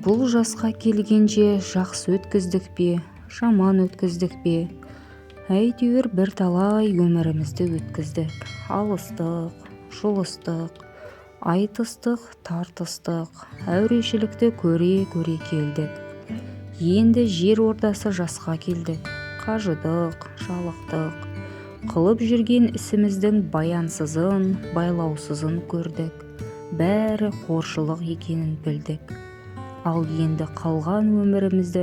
Бұл жасқа келгенше жақсы өткіздік пе, жаман өткіздік пе? Әйтеуір бірталай өмірімізді өткіздік. Алыстық, жұлыстық, айтыстық, тартыстық, әурешілікті көре-көре келдік. Енді жер ортасы жасқа келдік. Қажыдық, жалықтық. Қылып жүрген ісіміздің баянсызын, байлаусызын көрдік. Бәрі қоршылық екенін білдік. Ал енді қалған өмірімізді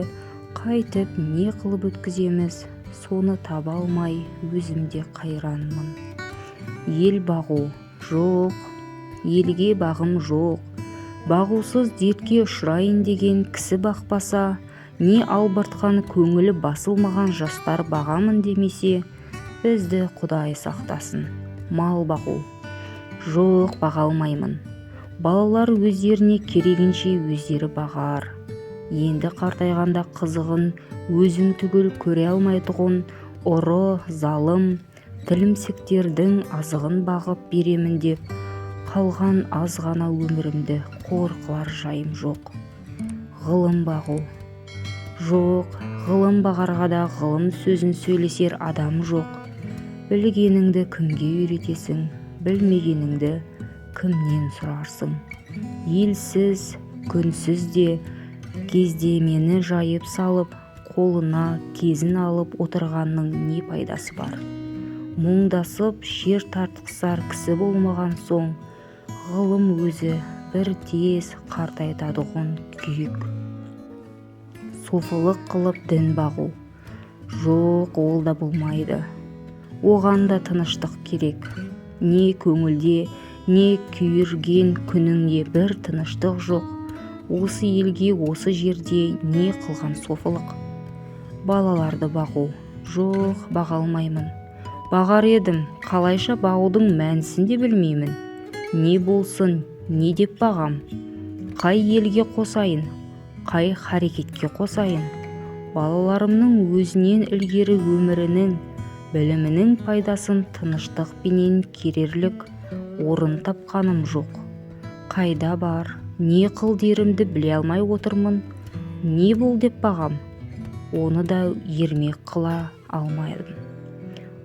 қайтып не қылып өткіземіз, соны таба алмай өзімде қайранмын. Ел бағу жоқ, елге бағым жоқ. Бағусыз дертке ұшырайын деген кісі бақпаса, не албыртқан көңілі басылмаған жастар бағамын демесе, бізді Құдай сақтасын. Мал бағу жоқ, баға алмаймын. Балалар өздеріне керегінше өздері бағар. Енді қартайғанда қызығын өзің түгел көре алмайтұғын ұры, залым, тілімсектердің азығын бағып беремін деп, қалған аз ғана өмірімді қор қылар жайым жоқ. Ғылым бағу жоқ, ғылым бағарға да ғылым сөзін сөйлесер адам жоқ. Білгеніңді кімге үйретесің, білмегеніңді кімнен сұрарсың? Елсіз, күнсіз де кездемені жайып салып, қолына кезін алып отырғанның не пайдасы бар? Мұңдасып шер тартқысар кісі болмаған соң, ғылым өзі бір тез қартайтадығын күйік. Софылық қылып дін бағу жоқ, ол да болмайды. Оған да тыныштық керек. Не көңілде, не күйірген күніңе бір тыныштық жоқ. Осы елге, осы жерде не қылған софылық? Балаларды бағу жоқ, баға алмаймын. Бағар едім, қалайша бағудың мәнісін де білмеймін. Не болсын, не деп бағам? Қай елге қосайын, қай харекетке қосайын? Балаларымның өзінен ілгері өмірінің, білімінің пайдасын тыныштықпенен керерлік орын тапқаным жоқ. Қайда бар, не қыл дерімді біле алмай отырмын. Не бол деп бағам? Оны да ермек қыла алмадым.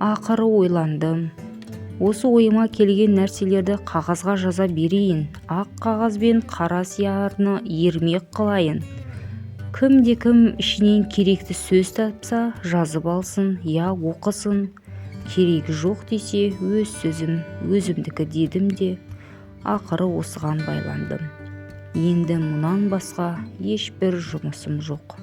Ақыры ойландым. Осы ойыма келген нәрселерді қағазға жаза берейін. Ақ қағазбен қара сиярыны ермек қылайын. Кім ішінен керекті сөз тапса жазып алсын, я оқысын. Керегі жоқ десе өз сөзім өзімдікі дедім де, ақыры осыған байландым. Енді мұнан басқа ешбір жұмысым жоқ.